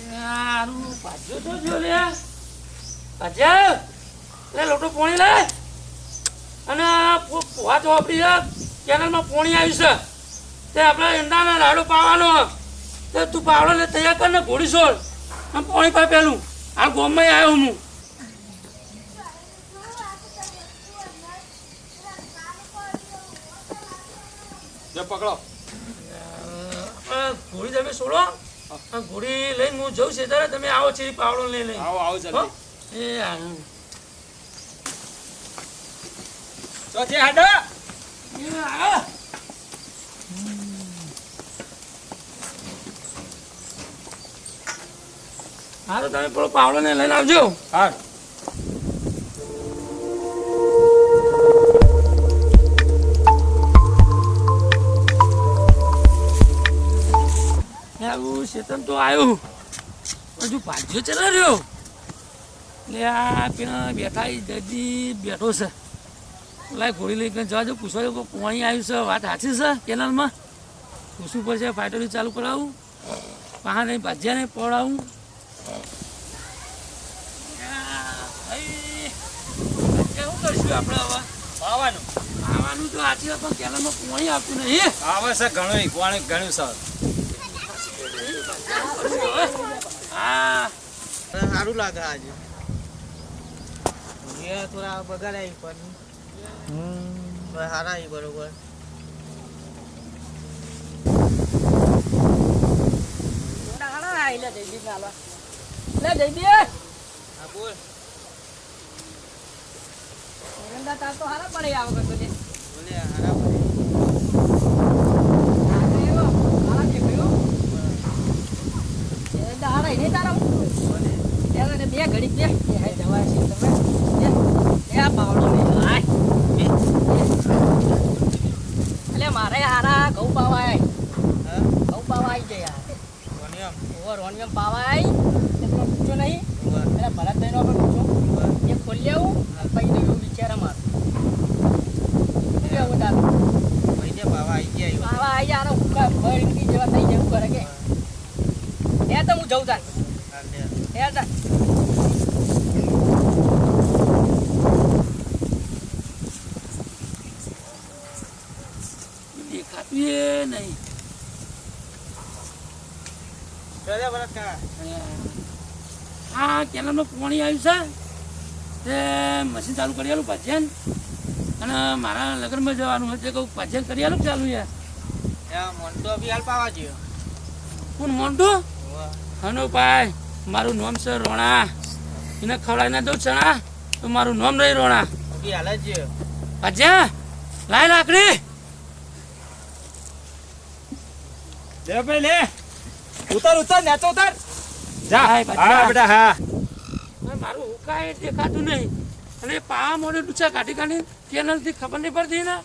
યારું ભાજ્યો તો જો લે ભાજ્યા લે લોટો પોણી લે અને પોવા તો આપણી કેનલમાં પોણી આવ્યું છે તે આપણે ઈંડાના લાડુ પાવાનો તે તું પાવડો ને તૈયાર કર ને ઘોડી છોડ આમ પોણી પાય પેલું આ ગોમમાં આવ્યો હું પકડો ઘોડી તમે છોડો ઘોડી લઈને હું જઉં છું ત્યારે તમે આવો છે પાવડો લઈને આવો આવો જલ્દી એ આવ્યું તો જે હાડા હા તો તમે પેલો પાવડો ને લઈને આવજો હા આવું શેતન તો આવ્યું હજુ ભાજ્યો ચલા રહ્યો એટલે આ પેલા બેઠા દર્દી બેઠો છે લાય ઘોડી લઈને જવા જો પૂછવા જો પાણી આવ્યું છે વાત સાચી છે કેનાલમાં પૂછવું પડશે ફાઇટરી ચાલુ કરાવું પાહા નહીં ભાજ્યા નહીં પડાવું શું કરીશું આપણે હવે પાવાનું ખાવાનું તો સાચી વાત પણ કેનાલમાં પાણી આવતું નહીં આવે છે ઘણું પાણી ઘણું સર હા સારું લાગે આજે થોડા બગાડ આવી પણ સારા આવી બરોબર હા બોલ બોલે હારા પડે બે ઘડી બે જવા છે તમે પાવડો એટલે મારે હારા ઘઉં પાવા ઘઉં પાવા આવી જાય રોનિયમ પાવા આવી એટલો પૂછો નહીં એટલે ભરત દઈ નો પૂછો એ ખોલી આવું પછી એવું વિચારે મારું કેવું તારું પાવા આવી ગયા પાવા આવી જાય હુકા ભરી જેવા થઈ જવું કરે કે એ તો હું જઉં તાર એ તાર દેખાતું એ નહીં હા કેનાલમાં પાણી આવ્યું છે તે મશીન ચાલુ કરી આલું ભજન અને મારા લગ્નમાં જવાનું હતું કહું ભજન કરી આલું ચાલુ યાર મોન્ટો બી હાલ પાવા જોઈએ કોણ મોન્ટુ હનો ભાઈ મારું નામ છે રોણા એને ખવડાવી ના દઉં ચણા તો મારું નામ રહી રોણા બી હાલ જ ભજ્યા લાય લાકડી લે ભાઈ લે ઉતાર ઉતાર નેચો ઉતાર જા હાય બાદશાહ. હા બેટા હા મારું હુકાય દેખાતું નહીં અને પાવા મોડે ડૂચા કાઢી કાઢી કેનાલથી ખબર નહીં પડતી ને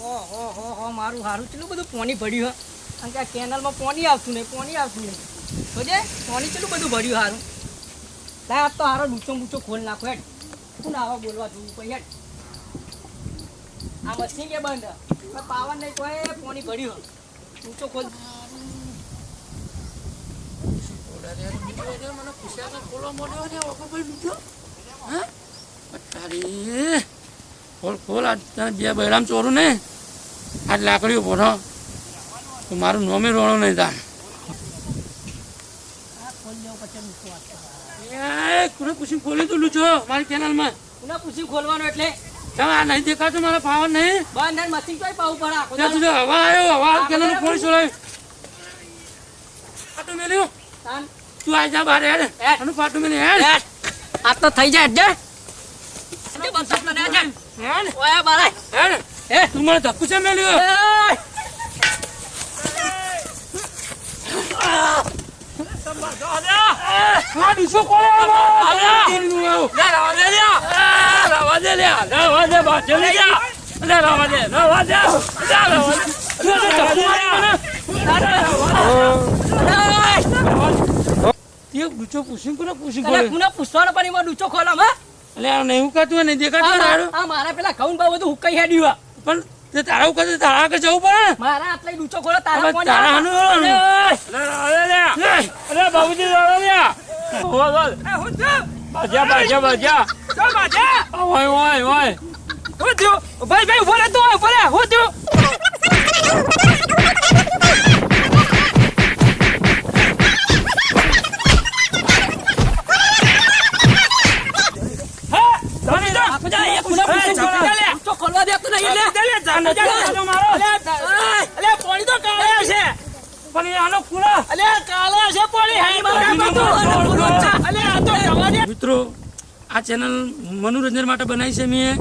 ઓહો મારું સારું કેટલું બધું પાણી ભર્યું કારણ કે આ કેનાલમાં પાણી આવતું નહીં તો પાણી કેટલું બધું ભર્યું સારું લાય આજ તો હારો ડૂચો ખોલ નાખો હેડ શું આવા બોલવા જોવું પછી હેડ આ મશીન કે બંધ પાવન નહીં તો પાણી ભર્યું ડૂચો ખોલ મને પૂછ્યા કે ખોલો મોડ્યો ને ઓકો ભાઈ ડૂચો હા તારી ખોલ આજ તને બે બૈરામ ચોરું ને આજ લાકડીઓ ભરો તો મારું નોમે રોણો નહીં તાર ખોલ દેવો પછી ડૂચો વાત કોને પૂછીને ખોલી તું લૂછો મારી કેનાલમાં કોને પૂછી ખોલવાનું એટલે તમે આ નહીં દેખાતું મારા પાવન નહીં બંધ મશીન તો પાવું પડે આખો ત્યાં તું હવા આવ્યો હવા કેનાલનું પાણી છોડાયું ફાટું મેલ્યું તાન તું આઈ જા બહાર હેડ અને ફાટું મેલી હેડ આ તો થઈ જાય એટલે બસ આપણે હેડ હેડ ઓય બારાય હેડ એ તું મને ધક્કુ છે મેલ્યું હા દીસો કોલે પૂછવાનો પણ એમાં ડૂચો ખોલામ હા એટલે નહીં ઉકાતું નહીં દેખાતું આ મારા પેલા ઘઉં બહુ બધું હુકાઈ હેડ્યું પણ તે તારા ઉપર તારા આગળ જવું પડે ને. મારા આટલે ડૂચો ખોલો તારા હવે પોણી તારા આવે. હાનું અરે બાબુજી લડો લ્યા હું થયું? બાજા ઓય હું થયું ભાઈ ઉભો રહે તું ઉભો રહે હું થયું ડૂચો ખોલવા દેતો નહીં લે. પાણી તો કાળે છે પણ એ આનો ખુલો. કાળે છે પાણી આ તો જવા દે. મિત્રો આ ચેનલ મનોરંજન માટે બનાવી છે મેં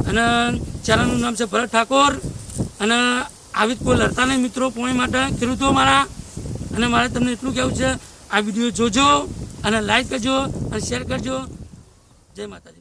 અને ચેનલનું નામ છે ભરત ઠાકોર અને આવી જ કોઈ લડતા નહીં મિત્રો પોણી માટે ખેડૂતો મારા. અને મારે તમને એટલું કહેવું છે આ વિડીયો જોજો અને લાઈક કરજો અને શેર કરજો. જય માતાજી.